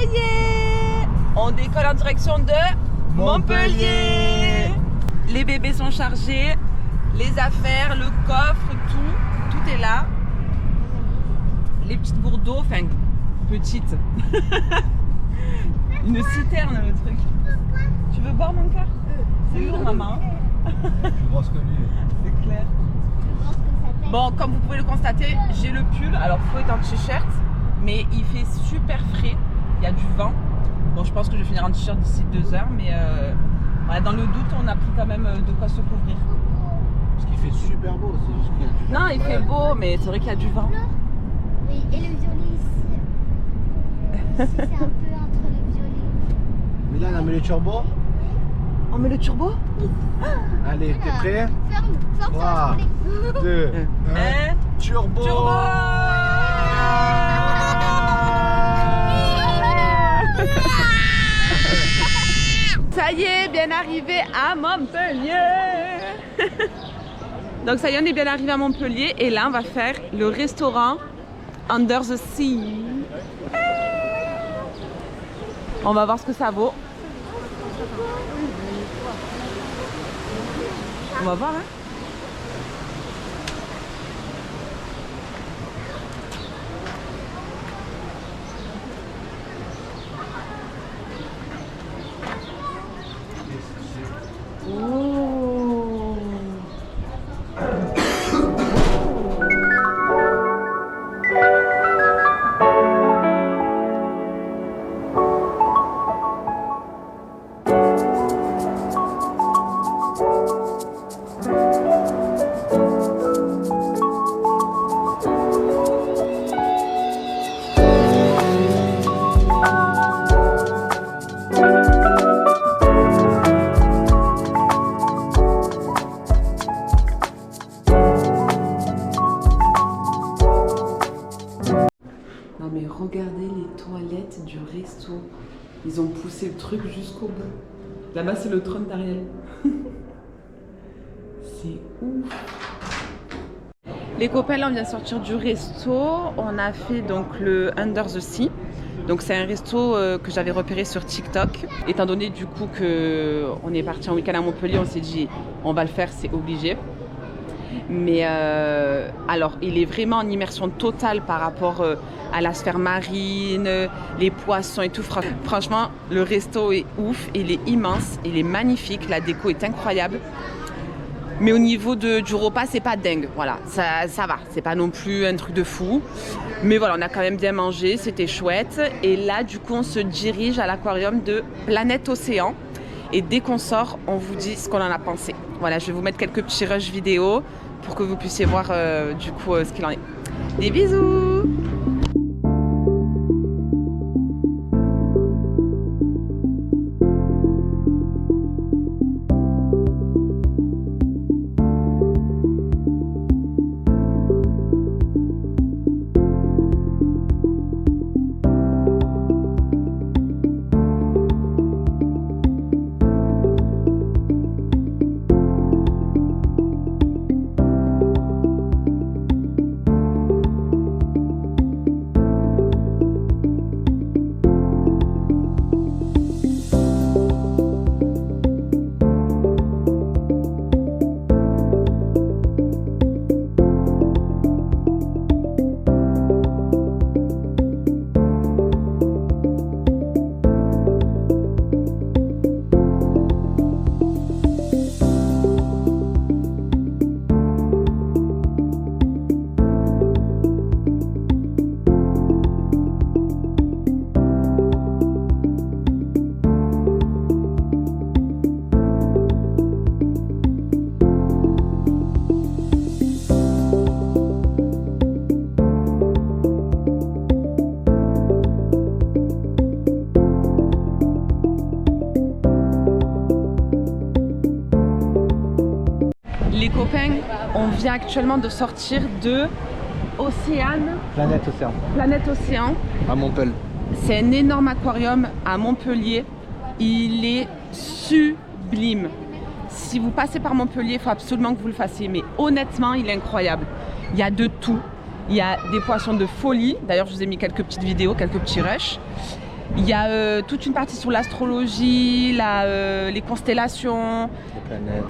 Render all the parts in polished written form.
y est, on décolle en direction de Montpellier. Les bébés sont chargés, les affaires, le coffre, tout est là. Les petites gourdes d'eau, enfin petites. Une citerne le truc. Tu veux boire mon cœur? C'est lourd maman. Plus grosse que lui. C'est clair. Bon, comme vous pouvez le constater, j'ai le pull. Alors Flo est en t-shirt, mais il fait super frais. Il y a du vent. Bon, je pense que je vais finir en t-shirt d'ici 2 heures, mais voilà, dans le doute, on a pris quand même de quoi se couvrir. Parce qu'il fait super beau, c'est juste qu'il y a du vent. Non, il fait beau, mais c'est vrai qu'il y a du vent. Oui, et le violet ici. Ici, c'est un peu entre le violet. Mais là, on a mis les turbos. On met le turbo? Allez, t'es prêt? Ferme, 3, 2, 1, turbo! Turbo! Ça y est, bien arrivé à Montpellier. Donc ça y est, on est bien arrivé à Montpellier et là on va faire le restaurant Under the Sea. On va voir ce que ça vaut. On va voir, hein. Oh. Non mais regardez les toilettes du resto. Ils ont poussé le truc jusqu'au bout. Là-bas c'est le trône d'Ariel. C'est ouf. Les copains là on vient de sortir du resto. On a fait donc le Under the Sea. Donc c'est un resto que j'avais repéré sur TikTok. Étant donné du coup qu'on est parti en week-end à Montpellier, on s'est dit on va le faire, c'est obligé. Mais alors il est vraiment en immersion totale par rapport à la sphère marine, les poissons et tout. Franchement, le resto est ouf, il est immense, il est magnifique, la déco est incroyable. Mais au niveau du repas, c'est pas dingue, voilà, ça va, c'est pas non plus un truc de fou. Mais voilà, on a quand même bien mangé, c'était chouette. Et là, du coup, on se dirige à l'aquarium de Planète Océan. Et dès qu'on sort, on vous dit ce qu'on en a pensé. Voilà, je vais vous mettre quelques petits rushs vidéo pour que vous puissiez voir du coup ce qu'il en est. Des bisous! Les copains, on vient actuellement de sortir de Planète Océan. Planète Océan. À Montpellier. C'est un énorme aquarium à Montpellier. Il est sublime. Si vous passez par Montpellier, il faut absolument que vous le fassiez. Mais honnêtement, il est incroyable. Il y a de tout. Il y a des poissons de folie. D'ailleurs, je vous ai mis quelques petites vidéos, quelques petits rushs. Il y a toute une partie sur l'astrologie, les constellations,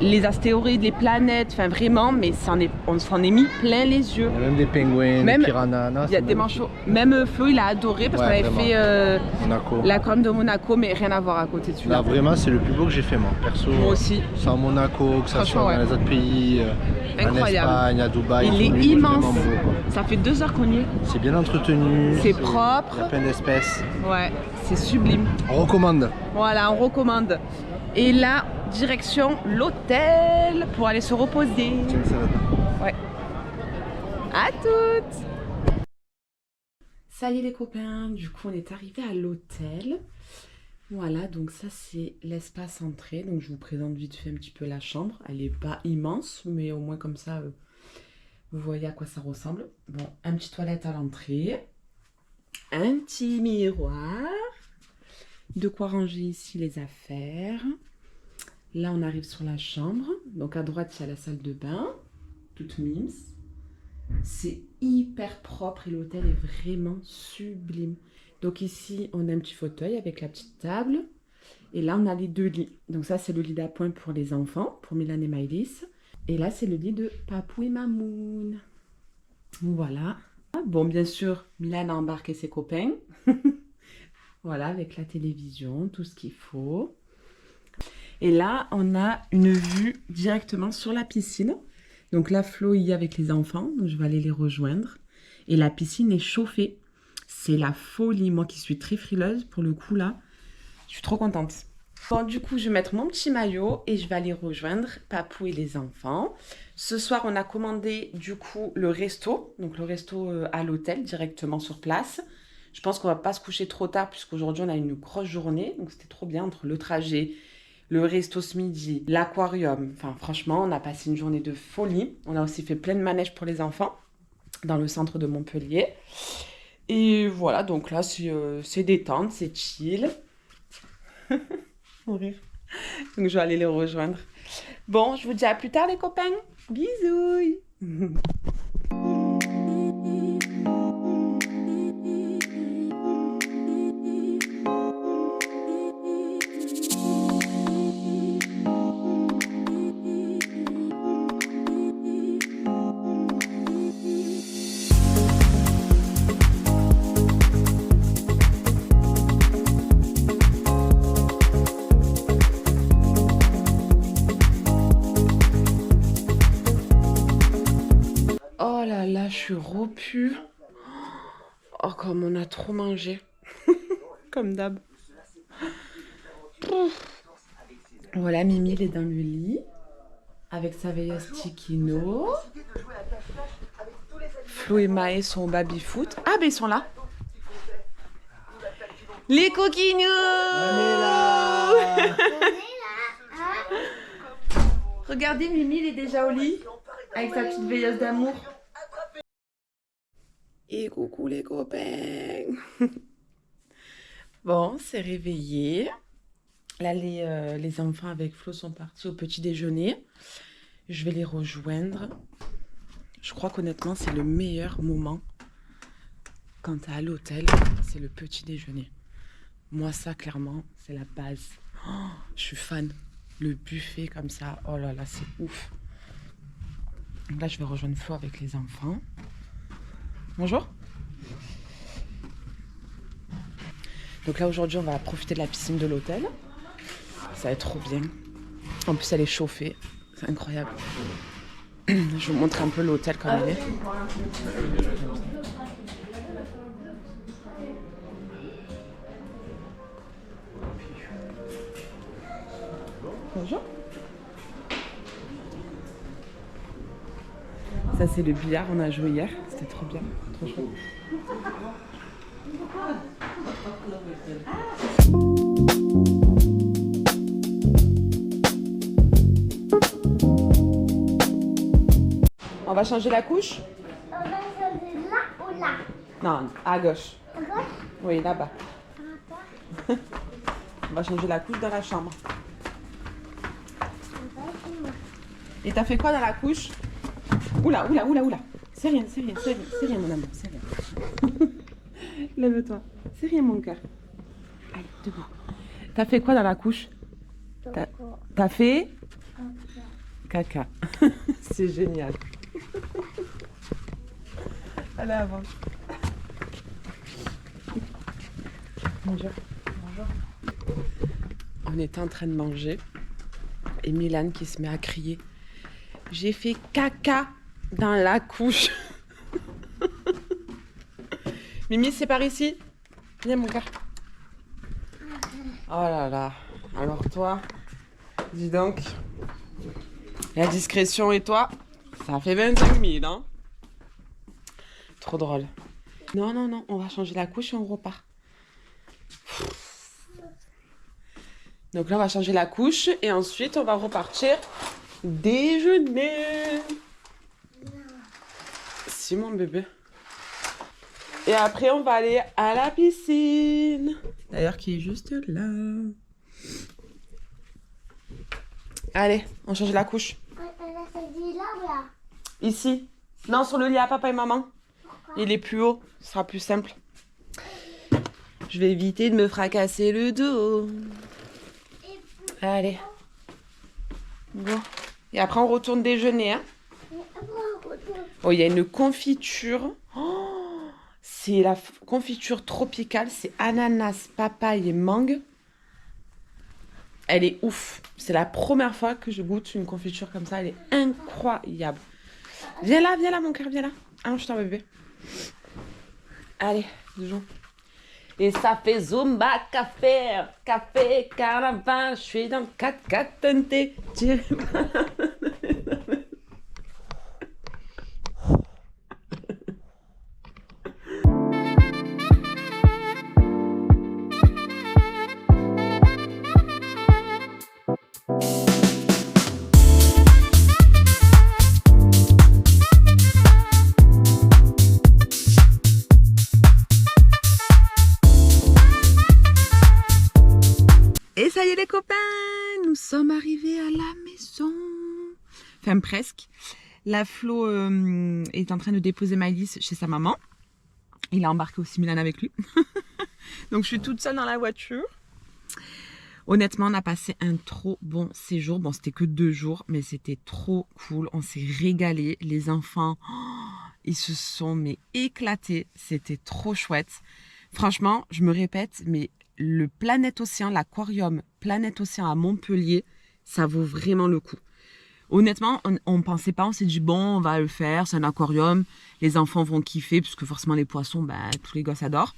les astéroïdes, les planètes, enfin vraiment, mais on s'en est mis plein les yeux. Il y a même des pingouins, des piranhas. Il y a des manchots. Même Flo, il a adoré parce qu'on avait fait l'aquarium de Monaco, mais rien à voir à côté de celui-là. Là, vraiment, c'est le plus beau que j'ai fait, moi, perso. Moi aussi. Sans Monaco, que ça soit dans les autres pays, incroyable. en Espagne, à Dubaï. Il est immense. Beau, ça fait 2 heures qu'on y est. C'est bien entretenu. C'est propre. Il y a plein d'espèces. Ouais, c'est sublime. On recommande. Voilà, on recommande. Et là, direction l'hôtel pour aller se reposer. Ouais. À toutes. Ça y est les copains, du coup on est arrivé à l'hôtel. Voilà, donc ça c'est l'espace entrée. Donc je vous présente vite fait un petit peu la chambre. Elle n'est pas immense, mais au moins comme ça, vous voyez à quoi ça ressemble. Bon, un petit toilette à l'entrée. Un petit miroir. De quoi ranger ici les affaires. Là, on arrive sur la chambre. Donc, à droite, il y a la salle de bain. Toute mimes. C'est hyper propre et l'hôtel est vraiment sublime. Donc, ici, on a un petit fauteuil avec la petite table. Et là, on a les 2 lits. Donc, ça, c'est le lit d'appoint pour les enfants, pour Milan et Maëlys. Et là, c'est le lit de Papou et Mamoun. Voilà. Bon, bien sûr, Milan a embarqué ses copains. Voilà, avec la télévision, tout ce qu'il faut. Et là, on a une vue directement sur la piscine. Donc là, Flo y est avec les enfants, donc je vais aller les rejoindre. Et la piscine est chauffée. C'est la folie, moi qui suis très frileuse, pour le coup là, je suis trop contente. Bon, du coup, je vais mettre mon petit maillot et je vais aller rejoindre Papou et les enfants. Ce soir, on a commandé du coup le resto, donc le resto à l'hôtel, directement sur place. Je pense qu'on va pas se coucher trop tard puisqu'aujourd'hui on a une grosse journée. Donc c'était trop bien entre le trajet, le resto ce midi, l'aquarium. Enfin franchement, on a passé une journée de folie. On a aussi fait plein de manèges pour les enfants dans le centre de Montpellier. Et voilà, donc là c'est détente, c'est chill. Pour rire. Donc je vais aller les rejoindre. Bon, je vous dis à plus tard les copains. Bisous. Oh là là, je suis repue. Oh, comme on a trop mangé. Comme d'hab. Voilà, Mimi, il est dans le lit. Avec sa veilleuse Tikino. Flo et Maë sont au baby-foot. Ah, ben ils sont là. Les coquinous. Regardez, Mimi, il est déjà au lit. Avec sa petite veilleuse d'amour. Et coucou les copains. Bon, c'est réveillé. Là, les enfants avec Flo sont partis au petit déjeuner. Je vais les rejoindre. Je crois qu'honnêtement, c'est le meilleur moment quand t'es à l'hôtel. C'est le petit déjeuner. Moi, ça, clairement, c'est la base. Oh, je suis fan. Le buffet comme ça, oh là là, c'est ouf. Donc là, je vais rejoindre Flo avec les enfants. Bonjour. Donc là, aujourd'hui, on va profiter de la piscine de l'hôtel. Ça va être trop bien. En plus, elle est chauffée. C'est incroyable. Je vous montre un peu l'hôtel comme il est. Bonjour. Ça, c'est le billard. On a joué hier. C'était trop bien. Trop chouette. On va changer la couche? On va changer là ou là? Non, à gauche. À gauche? Oui, là-bas. On va changer la couche dans la chambre. Et t'as fait quoi dans la couche? Oula, oula, oula, oula. C'est rien, c'est rien, c'est rien, c'est rien, mon amour, c'est rien. Lève-toi. C'est rien, mon cœur. Allez, debout. T'as fait quoi dans la couche? T'as fait caca. C'est génial. Allez, avance. Bonjour. Bonjour. On était en train de manger et Milan qui se met à crier. J'ai fait caca dans la couche. Mimi, c'est par ici. Viens mon gars. Oh là là. Alors toi, dis donc. La discrétion et toi, ça fait 25 000, hein. Trop drôle. Non, non, non, on va changer la couche et on repart. Donc là, on va changer la couche et ensuite, on va repartir déjeuner. Si, mon bébé. Et après, on va aller à la piscine. D'ailleurs, qui est juste là. Allez, on change la couche. Ici. Non, sur le lit à papa et maman. Il est plus haut. Ce sera plus simple. Je vais éviter de me fracasser le dos. Allez. Bon. Et après, on retourne déjeuner. Hein. Oh, il y a une confiture. Oh, c'est la confiture tropicale. C'est ananas, papaye et mangue. Elle est ouf. C'est la première fois que je goûte une confiture comme ça. Elle est incroyable. Viens là, mon cœur, viens là. Allonge-toi, bébé. Allez, joue. Et ça fait Zumba, café, carnaval. Je suis dans le 4x4 teinté. Et ça y est les copains, nous sommes arrivés à la maison. Enfin presque. La Flo est en train de déposer Maëlys chez sa maman. Il a embarqué aussi Milan avec lui. Donc je suis toute seule dans la voiture. Honnêtement, on a passé un trop bon séjour. Bon, c'était que 2 jours, mais c'était trop cool. On s'est régalé. Les enfants, ils se sont éclatés. C'était trop chouette. Franchement, je me répète, mais le Planète Océan, l'aquarium Planète Océan à Montpellier, ça vaut vraiment le coup. Honnêtement, on ne pensait pas, on s'est dit bon, on va le faire, c'est un aquarium, les enfants vont kiffer, puisque forcément les poissons, tous les gosses adorent.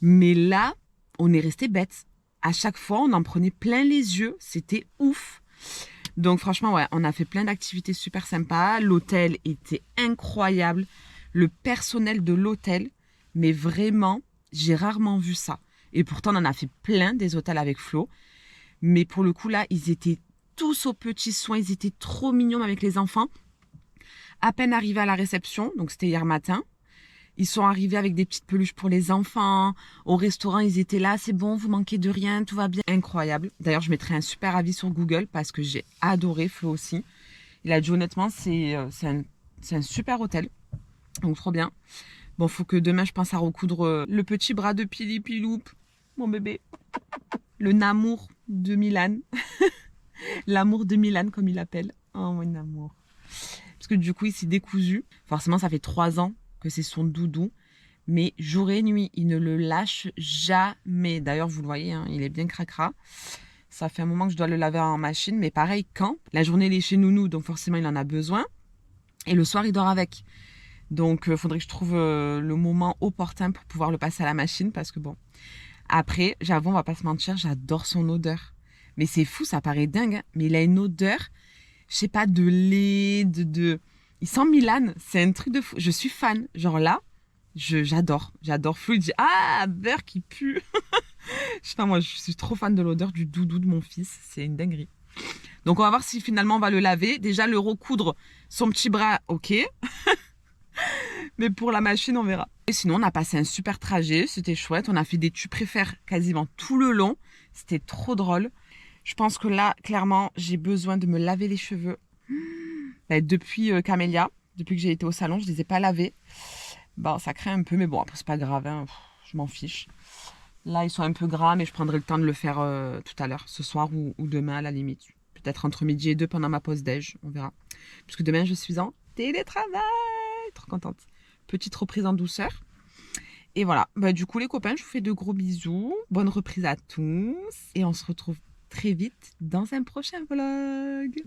Mais là, on est resté bêtes. À chaque fois, on en prenait plein les yeux, c'était ouf. Donc franchement, ouais, on a fait plein d'activités super sympas. L'hôtel était incroyable. Le personnel de l'hôtel, mais vraiment, j'ai rarement vu ça. Et pourtant, on en a fait plein des hôtels avec Flo. Mais pour le coup, là, ils étaient tous aux petits soins. Ils étaient trop mignons avec les enfants. À peine arrivés à la réception, donc c'était hier matin, ils sont arrivés avec des petites peluches pour les enfants. Au restaurant, ils étaient là. C'est bon, vous manquez de rien, tout va bien. Incroyable. D'ailleurs, je mettrai un super avis sur Google parce que j'ai adoré Flo aussi. Il a dit honnêtement, c'est un super hôtel. Donc, trop bien. Bon, faut que demain, je pense à recoudre le petit bras de Pili Piloup, mon bébé. Le Namour de Milan. L'amour de Milan, comme il l'appelle. Oh, mon amour. Parce que du coup, il s'est décousu. Forcément, ça fait 3 ans que c'est son doudou. Mais jour et nuit, il ne le lâche jamais. D'ailleurs, vous le voyez, hein, il est bien cracra. Ça fait un moment que je dois le laver en machine. Mais pareil, quand la journée, il est chez nounou, donc forcément, il en a besoin. Et le soir, il dort avec. Donc, il faudrait que je trouve le moment opportun pour pouvoir le passer à la machine. Parce que bon, après, j'avoue, on va pas se mentir, j'adore son odeur. Mais c'est fou, ça paraît dingue. Hein, mais il a une odeur, je sais pas, de lait, Il sent Milan, c'est un truc de fou. Je suis fan. Genre là, j'adore. J'adore. Flo, il dit, ah, beurre qui pue. Je sais pas, moi, je suis trop fan de l'odeur du doudou de mon fils. C'est une dinguerie. Donc, on va voir si finalement on va le laver. Déjà, le recoudre son petit bras, ok. Mais pour la machine, on verra. Et sinon, on a passé un super trajet. C'était chouette. On a fait des tu préfères quasiment tout le long. C'était trop drôle. Je pense que là, clairement, j'ai besoin de me laver les cheveux. Depuis Camélia, depuis que j'ai été au salon, je ne les ai pas lavés. Bon, ça craint un peu, mais bon, après, c'est pas grave. Hein. Je m'en fiche. Là, ils sont un peu gras, mais je prendrai le temps de le faire tout à l'heure, ce soir ou demain à la limite. Peut-être entre midi et 2 pendant ma pause déj, on verra. Puisque demain, je suis en télétravail. Trop contente. Petite reprise en douceur. Et voilà, bah, du coup les copains, je vous fais de gros bisous. Bonne reprise à tous. Et on se retrouve très vite dans un prochain vlog.